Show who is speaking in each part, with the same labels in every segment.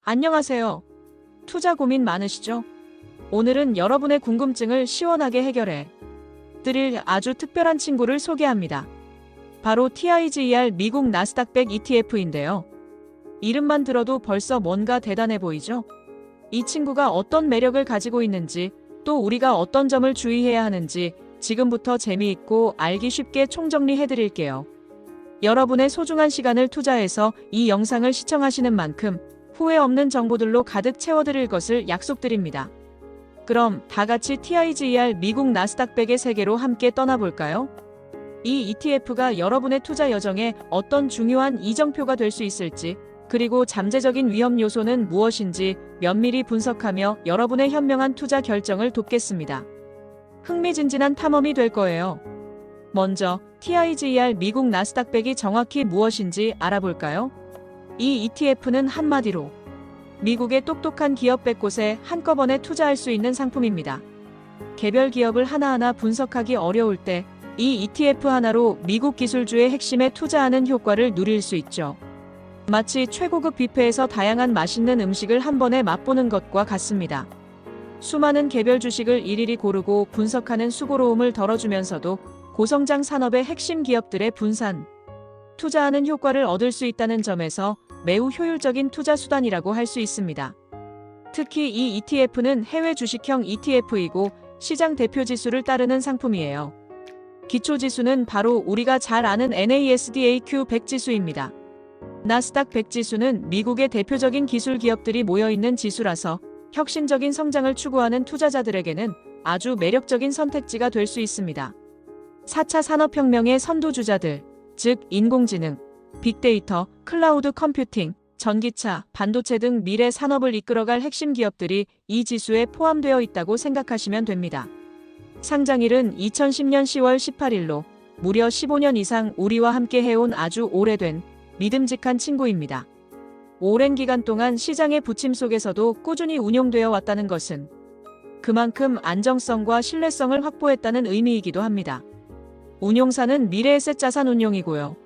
Speaker 1: 안녕하세요. 투자 고민 많으시죠? 오늘은 여러분의 궁금증을 시원하게 해결해 드릴 아주 특별한 친구를 소개합니다. 바로 TIGER 미국 나스닥 100 ETF인데요. 이름만 들어도 벌써 뭔가 대단해 보이죠? 이 친구가 어떤 매력을 가지고 있는지, 또 우리가 어떤 점을 주의해야 하는지 지금부터 재미있고 알기 쉽게 총정리해 드릴게요. 여러분의 소중한 시간을 투자해서 이 영상을 시청하시는 만큼 후회 없는 정보들로 가득 채워드릴 것을 약속드립니다. 그럼 다 같이 TIGER 미국 나스닥 100의 세계로 함께 떠나볼까요? 이 ETF가 여러분의 투자 여정에 어떤 중요한 이정표가 될 수 있을지, 그리고 잠재적인 위험 요소는 무엇인지 면밀히 분석하며 여러분의 현명한 투자 결정을 돕겠습니다. 흥미진진한 탐험이 될 거예요. 먼저 TIGER 미국 나스닥 100이 정확히 무엇인지 알아볼까요? 이 ETF는 한마디로 미국의 똑똑한 기업 100곳에 한꺼번에 투자할 수 있는 상품입니다. 개별 기업을 하나하나 분석하기 어려울 때 이 ETF 하나로 미국 기술주의 핵심에 투자하는 효과를 누릴 수 있죠. 마치 최고급 뷔페에서 다양한 맛있는 음식을 한 번에 맛보는 것과 같습니다. 수많은 개별 주식을 일일이 고르고 분석하는 수고로움을 덜어주면서도 고성장 산업의 핵심 기업들의 분산, 투자하는 효과를 얻을 수 있다는 점에서 매우 효율적인 투자 수단이라고 할 수 있습니다. 특히 이 ETF는 해외 주식형 ETF이고 시장 대표 지수를 따르는 상품이에요. 기초 지수는 바로 우리가 잘 아는 NASDAQ 100 지수입니다. 나스닥 100 지수는 미국의 대표적인 기술 기업들이 모여있는 지수라서 혁신적인 성장을 추구하는 투자자들에게는 아주 매력적인 선택지가 될 수 있습니다. 4차 산업혁명의 선도주자들, 즉 인공지능, 빅데이터, 클라우드 컴퓨팅, 전기차, 반도체 등 미래 산업을 이끌어갈 핵심 기업들이 이 지수에 포함되어 있다고 생각하시면 됩니다. 상장일은 2010년 10월 18일로 무려 15년 이상 우리와 함께 해온 아주 오래된 믿음직한 친구입니다. 오랜 기간 동안 시장의 부침 속에서도 꾸준히 운용되어 왔다는 것은 그만큼 안정성과 신뢰성을 확보했다는 의미이기도 합니다. 운용사는 미래에셋 자산운용이고요.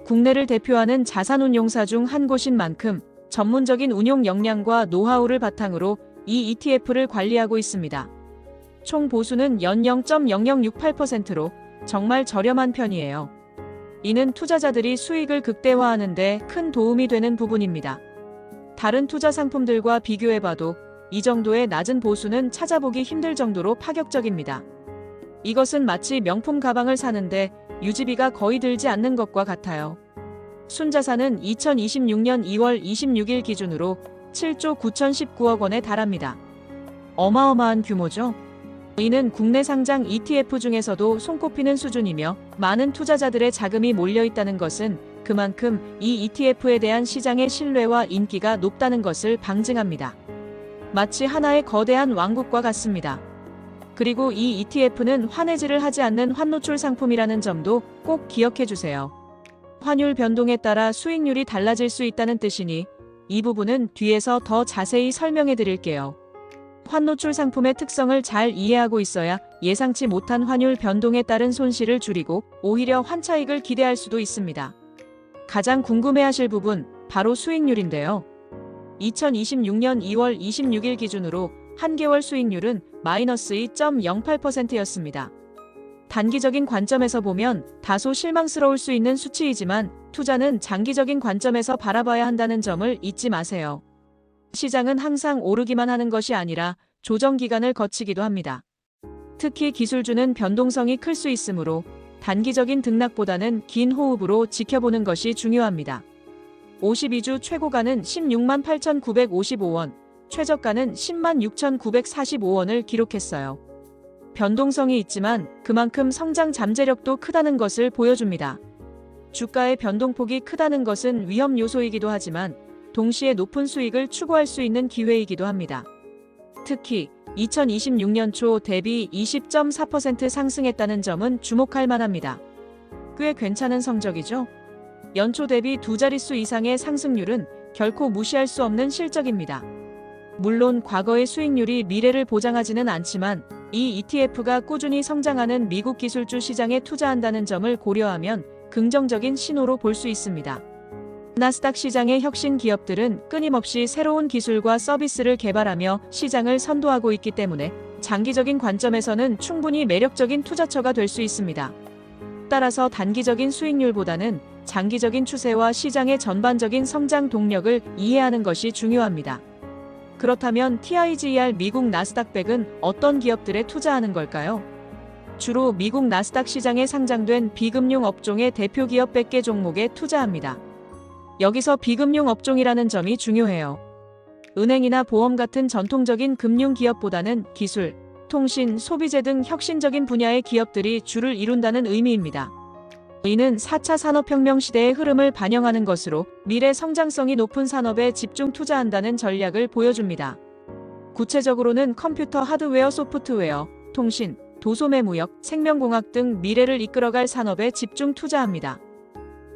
Speaker 1: 국내를 대표하는 자산운용사 중 한 곳인 만큼 전문적인 운용 역량과 노하우를 바탕으로 이 ETF를 관리하고 있습니다. 총 보수는 연 0.0068%로 정말 저렴한 편이에요. 이는 투자자들이 수익을 극대화하는 데 큰 도움이 되는 부분입니다. 다른 투자 상품들과 비교해봐도 이 정도의 낮은 보수는 찾아보기 힘들 정도로 파격적입니다. 이것은 마치 명품 가방을 사는데 유지비가 거의 들지 않는 것과 같아요. 순자산은 2026년 2월 26일 기준으로 7조 9,019억 원에 달합니다. 어마어마한 규모죠? 이는 국내 상장 ETF 중에서도 손꼽히는 수준이며 많은 투자자들의 자금이 몰려있다는 것은 그만큼 이 ETF에 대한 시장의 신뢰와 인기가 높다는 것을 방증합니다. 마치 하나의 거대한 왕국과 같습니다. 그리고 이 ETF는 환해지를 하지 않는 환노출 상품이라는 점도 꼭 기억해 주세요. 환율 변동에 따라 수익률이 달라질 수 있다는 뜻이니 이 부분은 뒤에서 더 자세히 설명해 드릴게요. 환노출 상품의 특성을 잘 이해하고 있어야 예상치 못한 환율 변동에 따른 손실을 줄이고 오히려 환차익을 기대할 수도 있습니다. 가장 궁금해하실 부분, 바로 수익률인데요. 2026년 2월 26일 기준으로 한 개월 수익률은 마이너스 2.08%였습니다. 단기적인 관점에서 보면 다소 실망스러울 수 있는 수치이지만 투자는 장기적인 관점에서 바라봐야 한다는 점을 잊지 마세요. 시장은 항상 오르기만 하는 것이 아니라 조정 기간을 거치기도 합니다. 특히 기술주는 변동성이 클 수 있으므로 단기적인 등락보다는 긴 호흡으로 지켜보는 것이 중요합니다. 52주 최고가는 16만 8,955원, 최저가는 10만 6,945원을 기록했어요. 변동성이 있지만 그만큼 성장 잠재력도 크다는 것을 보여줍니다. 주가의 변동폭이 크다는 것은 위험 요소이기도 하지만 동시에 높은 수익을 추구할 수 있는 기회이기도 합니다. 특히 2026년 초 대비 20.4% 상승했다는 점은 주목할 만합니다. 꽤 괜찮은 성적이죠? 연초 대비 두 자릿수 이상의 상승률은 결코 무시할 수 없는 실적입니다. 물론 과거의 수익률이 미래를 보장하지는 않지만 이 ETF가 꾸준히 성장하는 미국 기술주 시장에 투자한다는 점을 고려하면 긍정적인 신호로 볼 수 있습니다. 나스닥 시장의 혁신 기업들은 끊임없이 새로운 기술과 서비스를 개발하며 시장을 선도하고 있기 때문에 장기적인 관점에서는 충분히 매력적인 투자처가 될 수 있습니다. 따라서 단기적인 수익률보다는 장기적인 추세와 시장의 전반적인 성장 동력을 이해하는 것이 중요합니다. 그렇다면 TIGR 미국 나스닥 100은 어떤 기업들에 투자하는 걸까요? 주로 미국 나스닥 시장에 상장된 비금융 업종의 대표 기업 100개 종목에 투자합니다. 여기서 비금융 업종이라는 점이 중요해요. 은행이나 보험 같은 전통적인 금융 기업보다는 기술, 통신, 소비재 등 혁신적인 분야의 기업들이 주를 이룬다는 의미입니다. 이는 4차 산업혁명 시대의 흐름을 반영하는 것으로 미래 성장성이 높은 산업에 집중 투자한다는 전략을 보여줍니다. 구체적으로는 컴퓨터 하드웨어, 소프트웨어, 통신, 도소매 무역, 생명공학 등 미래를 이끌어갈 산업에 집중 투자합니다.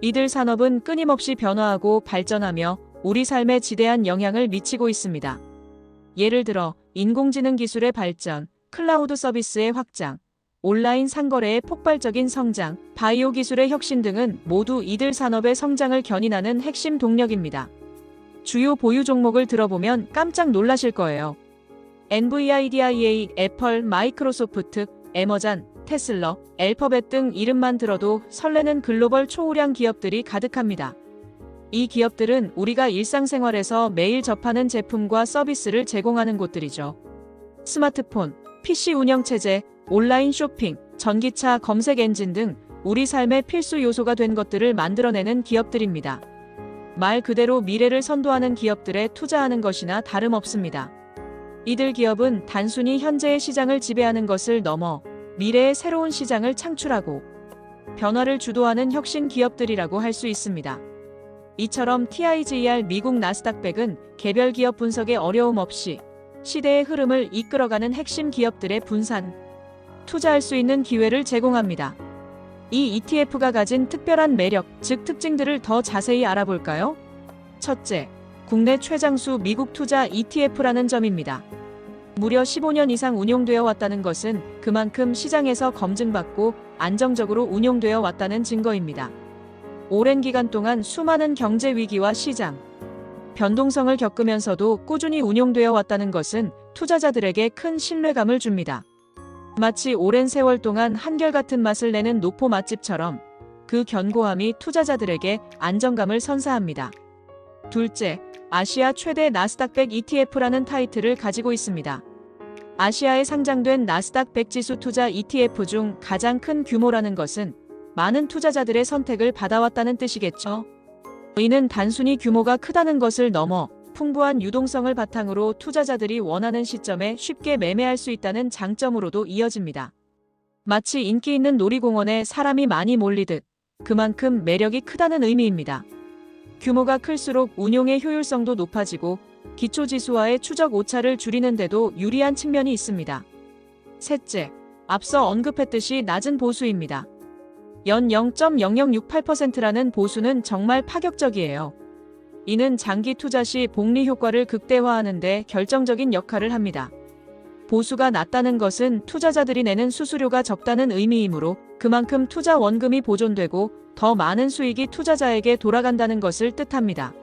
Speaker 1: 이들 산업은 끊임없이 변화하고 발전하며 우리 삶에 지대한 영향을 미치고 있습니다. 예를 들어 인공지능 기술의 발전, 클라우드 서비스의 확장, 온라인 상거래의 폭발적인 성장, 바이오 기술의 혁신 등은 모두 이들 산업의 성장을 견인하는 핵심 동력입니다. 주요 보유 종목을 들어보면 깜짝 놀라실 거예요. NVIDIA, 애플, 마이크로소프트, 애머잔, 테슬러, 알파벳 등 이름만 들어도 설레는 글로벌 초우량 기업들이 가득합니다. 이 기업들은 우리가 일상생활에서 매일 접하는 제품과 서비스를 제공하는 곳들이죠. 스마트폰, PC 운영체제, 온라인 쇼핑, 전기차 검색 엔진 등 우리 삶의 필수 요소가 된 것들을 만들어내는 기업들입니다. 말 그대로 미래를 선도하는 기업들에 투자하는 것이나 다름없습니다. 이들 기업은 단순히 현재의 시장을 지배하는 것을 넘어 미래의 새로운 시장을 창출하고 변화를 주도하는 혁신 기업들이라고 할 수 있습니다. 이처럼 TIGR 미국 나스닥 100은 개별 기업 분석에 어려움 없이 시대의 흐름을 이끌어가는 핵심 기업들의 분산, 투자할 수 있는 기회를 제공합니다. 이 ETF가 가진 특별한 매력, 즉 특징들을 더 자세히 알아볼까요? 첫째, 국내 최장수 미국 투자 ETF라는 점입니다. 무려 15년 이상 운용되어 왔다는 것은 그만큼 시장에서 검증받고 안정적으로 운용되어 왔다는 증거입니다. 오랜 기간 동안 수많은 경제 위기와 시장 변동성을 겪으면서도 꾸준히 운용되어 왔다는 것은 투자자들에게 큰 신뢰감을 줍니다. 마치 오랜 세월 동안 한결같은 맛을 내는 노포 맛집처럼 그 견고함이 투자자들에게 안정감을 선사합니다. 둘째, 아시아 최대 나스닥 100 ETF라는 타이틀을 가지고 있습니다. 아시아에 상장된 나스닥 100 지수 투자 ETF 중 가장 큰 규모라는 것은 많은 투자자들의 선택을 받아왔다는 뜻이겠죠. 이는 단순히 규모가 크다는 것을 넘어 풍부한 유동성을 바탕으로 투자자들이 원하는 시점에 쉽게 매매할 수 있다는 장점으로도 이어집니다. 마치 인기 있는 놀이공원에 사람이 많이 몰리듯 그만큼 매력이 크다는 의미입니다. 규모가 클수록 운용의 효율성도 높아지고 기초지수와의 추적 오차를 줄이는 데도 유리한 측면이 있습니다. 셋째, 앞서 언급했듯이 낮은 보수입니다. 연 0.0068%라는 보수는 정말 파격적이에요. 이는 장기 투자 시 복리 효과를 극대화하는 데 결정적인 역할을 합니다. 보수가 낮다는 것은 투자자들이 내는 수수료가 적다는 의미이므로 그만큼 투자 원금이 보존되고 더 많은 수익이 투자자에게 돌아간다는 것을 뜻합니다.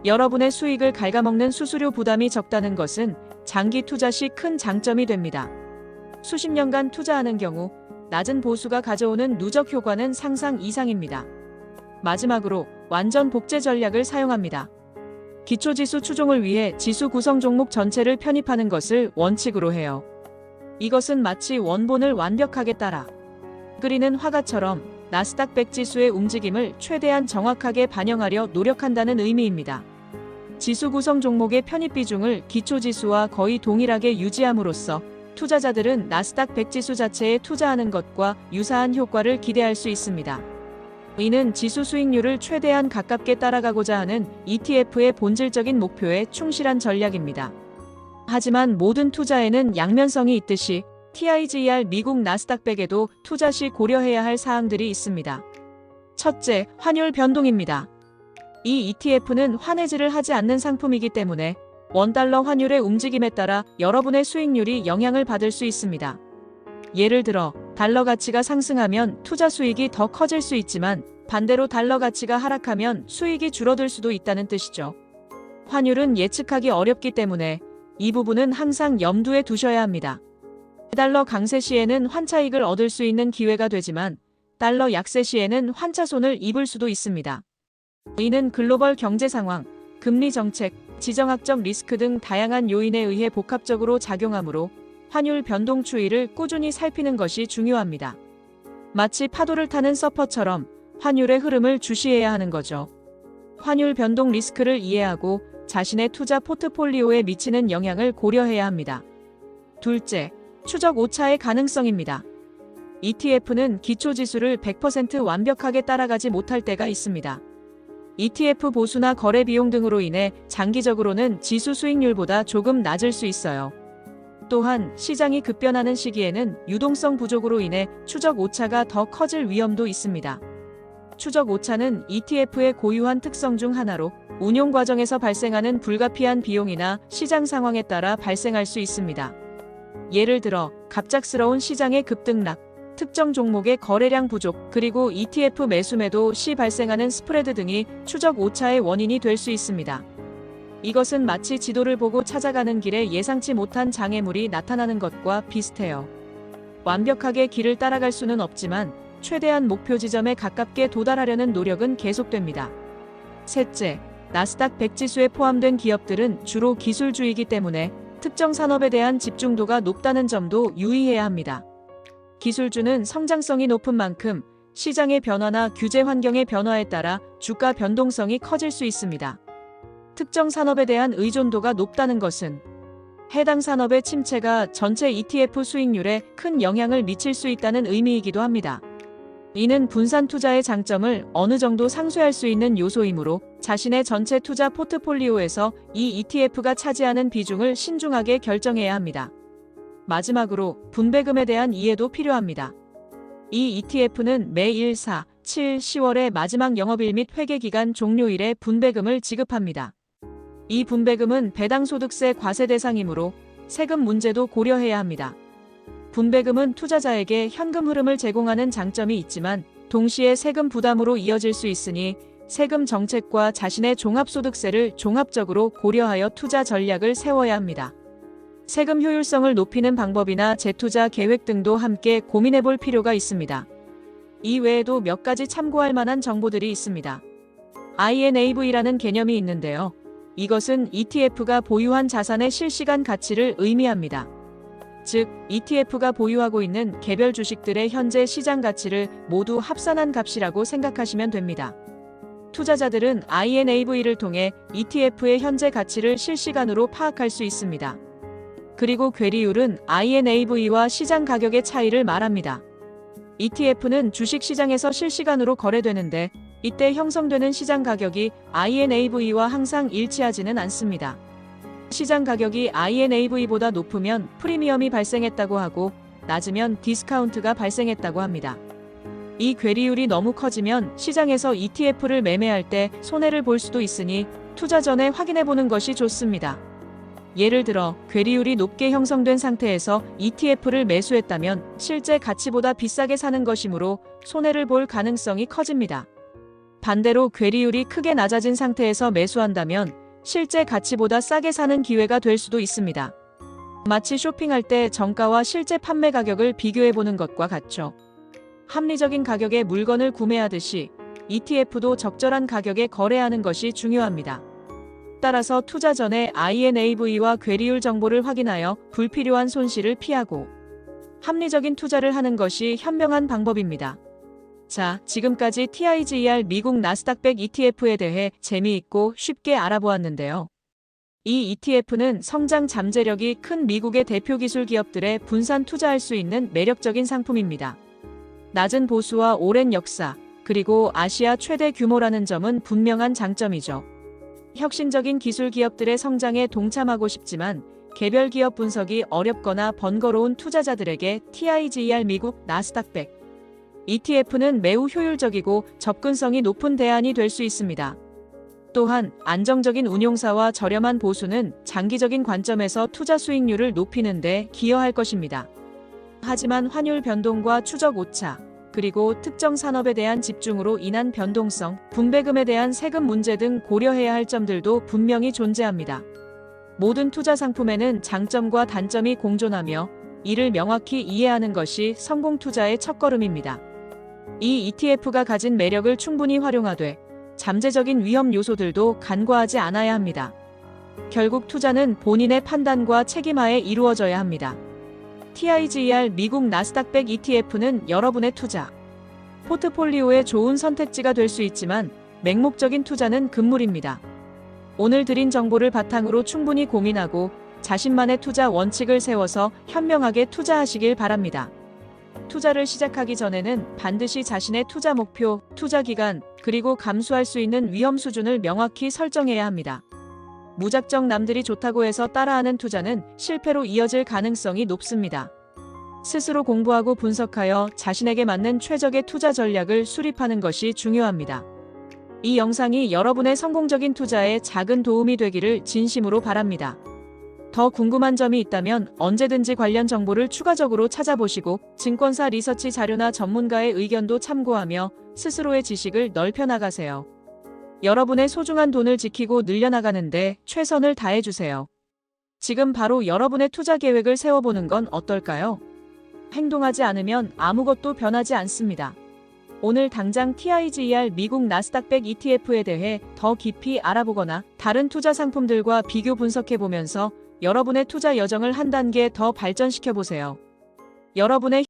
Speaker 1: 여러분의 수익을 갉아먹는 수수료 부담이 적다는 것은 장기 투자 시 큰 장점이 됩니다. 수십 년간 투자하는 경우 낮은 보수가 가져오는 누적 효과는 상상 이상입니다. 마지막으로 완전 복제 전략을 사용합니다. 기초지수 추종을 위해 지수 구성 종목 전체를 편입하는 것을 원칙으로 해요. 이것은 마치 원본을 완벽하게 따라 그리는 화가처럼 나스닥 100 지수의 움직임을 최대한 정확하게 반영하려 노력한다는 의미입니다. 지수 구성 종목의 편입 비중을 기초지수와 거의 동일하게 유지함으로써 투자자들은 나스닥 100 지수 자체에 투자하는 것과 유사한 효과를 기대할 수 있습니다. 이는 지수 수익률을 최대한 가깝게 따라가고자 하는 ETF의 본질적인 목표에 충실한 전략입니다. 하지만 모든 투자에는 양면성이 있듯이 TIGR 미국 나스닥 100에도 투자 시 고려해야 할 사항들이 있습니다. 첫째, 환율 변동입니다. 이 ETF는 환해지를 하지 않는 상품이기 때문에 원달러 환율의 움직임에 따라 여러분의 수익률이 영향을 받을 수 있습니다. 예를 들어 달러 가치가 상승하면 투자 수익이 더 커질 수 있지만 반대로 달러 가치가 하락하면 수익이 줄어들 수도 있다는 뜻이죠. 환율은 예측하기 어렵기 때문에 이 부분은 항상 염두에 두셔야 합니다. 달러 강세 시에는 환차익을 얻을 수 있는 기회가 되지만 달러 약세 시에는 환차손을 입을 수도 있습니다. 이는 글로벌 경제 상황, 금리 정책, 지정학적 리스크 등 다양한 요인에 의해 복합적으로 작용하므로 환율 변동 추이를 꾸준히 살피는 것이 중요합니다. 마치 파도를 타는 서퍼처럼 환율의 흐름을 주시해야 하는 거죠. 환율 변동 리스크를 이해하고 자신의 투자 포트폴리오에 미치는 영향을 고려해야 합니다. 둘째, 추적 오차의 가능성입니다. ETF는 기초지수를 100% 완벽하게 따라가지 못할 때가 있습니다. ETF 보수나 거래 비용 등으로 인해 장기적으로는 지수 수익률보다 조금 낮을 수 있어요. 또한 시장이 급변하는 시기에는 유동성 부족으로 인해 추적 오차가 더 커질 위험도 있습니다. 추적 오차는 ETF의 고유한 특성 중 하나로 운용 과정에서 발생하는 불가피한 비용이나 시장 상황에 따라 발생할 수 있습니다. 예를 들어 갑작스러운 시장의 급등락, 특정 종목의 거래량 부족, 그리고 ETF 매수 매도 시 발생하는 스프레드 등이 추적 오차의 원인이 될 수 있습니다. 이것은 마치 지도를 보고 찾아가는 길에 예상치 못한 장애물이 나타나는 것과 비슷해요. 완벽하게 길을 따라갈 수는 없지만 최대한 목표 지점에 가깝게 도달하려는 노력은 계속됩니다. 셋째, 나스닥 100 지수에 포함된 기업들은 주로 기술주이기 때문에 특정 산업에 대한 집중도가 높다는 점도 유의해야 합니다. 기술주는 성장성이 높은 만큼 시장의 변화나 규제 환경의 변화에 따라 주가 변동성이 커질 수 있습니다. 특정 산업에 대한 의존도가 높다는 것은 해당 산업의 침체가 전체 ETF 수익률에 큰 영향을 미칠 수 있다는 의미이기도 합니다. 이는 분산 투자의 장점을 어느 정도 상쇄할 수 있는 요소이므로 자신의 전체 투자 포트폴리오에서 이 ETF가 차지하는 비중을 신중하게 결정해야 합니다. 마지막으로 분배금에 대한 이해도 필요합니다. 이 ETF는 매 1, 4, 7, 10월의 마지막 영업일 및 회계기간 종료일에 분배금을 지급합니다. 이 분배금은 배당소득세 과세 대상이므로 세금 문제도 고려해야 합니다. 분배금은 투자자에게 현금 흐름을 제공하는 장점이 있지만 동시에 세금 부담으로 이어질 수 있으니 세금 정책과 자신의 종합소득세를 종합적으로 고려하여 투자 전략을 세워야 합니다. 세금 효율성을 높이는 방법이나 재투자 계획 등도 함께 고민해 볼 필요가 있습니다. 이 외에도 몇 가지 참고할 만한 정보들이 있습니다. INAV라는 개념이 있는데요. 이것은 ETF가 보유한 자산의 실시간 가치를 의미합니다. 즉, ETF가 보유하고 있는 개별 주식들의 현재 시장 가치를 모두 합산한 값이라고 생각하시면 됩니다. 투자자들은 INAV를 통해 ETF의 현재 가치를 실시간으로 파악할 수 있습니다. 그리고 괴리율은 INAV와 시장 가격의 차이를 말합니다. ETF는 주식 시장에서 실시간으로 거래되는데 이때 형성되는 시장 가격이 INAV와 항상 일치하지는 않습니다. 시장 가격이 INAV보다 높으면 프리미엄이 발생했다고 하고 낮으면 디스카운트가 발생했다고 합니다. 이 괴리율이 너무 커지면 시장에서 ETF를 매매할 때 손해를 볼 수도 있으니 투자 전에 확인해 보는 것이 좋습니다. 예를 들어 괴리율이 높게 형성된 상태에서 ETF를 매수했다면 실제 가치보다 비싸게 사는 것이므로 손해를 볼 가능성이 커집니다. 반대로 괴리율이 크게 낮아진 상태에서 매수한다면 실제 가치보다 싸게 사는 기회가 될 수도 있습니다. 마치 쇼핑할 때 정가와 실제 판매 가격을 비교해 보는 것과 같죠. 합리적인 가격에 물건을 구매하듯이 ETF도 적절한 가격에 거래하는 것이 중요합니다. 따라서 투자 전에 INAV와 괴리율 정보를 확인하여 불필요한 손실을 피하고 합리적인 투자를 하는 것이 현명한 방법입니다. 자, 지금까지 TIGER 미국 나스닥 100 ETF에 대해 재미있고 쉽게 알아보았는데요. 이 ETF는 성장 잠재력이 큰 미국의 대표 기술 기업들에 분산 투자할 수 있는 매력적인 상품입니다. 낮은 보수와 오랜 역사, 그리고 아시아 최대 규모라는 점은 분명한 장점이죠. 혁신적인 기술 기업들의 성장에 동참하고 싶지만 개별 기업 분석이 어렵거나 번거로운 투자자들에게 TIGER 미국 나스닥 100 ETF는 매우 효율적이고 접근성이 높은 대안이 될 수 있습니다. 또한 안정적인 운용사와 저렴한 보수는 장기적인 관점에서 투자 수익률을 높이는 데 기여할 것입니다. 하지만 환율 변동과 추적 오차, 그리고 특정 산업에 대한 집중으로 인한 변동성, 분배금에 대한 세금 문제 등 고려해야 할 점들도 분명히 존재합니다. 모든 투자 상품에는 장점과 단점이 공존하며 이를 명확히 이해하는 것이 성공 투자의 첫걸음입니다. 이 ETF가 가진 매력을 충분히 활용하되 잠재적인 위험 요소들도 간과하지 않아야 합니다. 결국 투자는 본인의 판단과 책임하에 이루어져야 합니다. TIGER 미국 나스닥 100 ETF는 여러분의 투자 포트폴리오의 좋은 선택지가 될 수 있지만 맹목적인 투자는 금물입니다. 오늘 드린 정보를 바탕으로 충분히 고민하고 자신만의 투자 원칙을 세워서 현명하게 투자하시길 바랍니다. 투자를 시작하기 전에는 반드시 자신의 투자 목표, 투자 기간, 그리고 감수할 수 있는 위험 수준을 명확히 설정해야 합니다. 무작정 남들이 좋다고 해서 따라하는 투자는 실패로 이어질 가능성이 높습니다. 스스로 공부하고 분석하여 자신에게 맞는 최적의 투자 전략을 수립하는 것이 중요합니다. 이 영상이 여러분의 성공적인 투자에 작은 도움이 되기를 진심으로 바랍니다. 더 궁금한 점이 있다면 언제든지 관련 정보를 추가적으로 찾아보시고 증권사 리서치 자료나 전문가의 의견도 참고하며 스스로의 지식을 넓혀 나가세요. 여러분의 소중한 돈을 지키고 늘려나가는데 최선을 다해주세요. 지금 바로 여러분의 투자 계획을 세워보는 건 어떨까요? 행동하지 않으면 아무것도 변하지 않습니다. 오늘 당장 TIGER 미국 나스닥 100 ETF에 대해 더 깊이 알아보거나 다른 투자 상품들과 비교 분석해보면서 여러분의 투자 여정을 한 단계 더 발전시켜보세요. 여러분의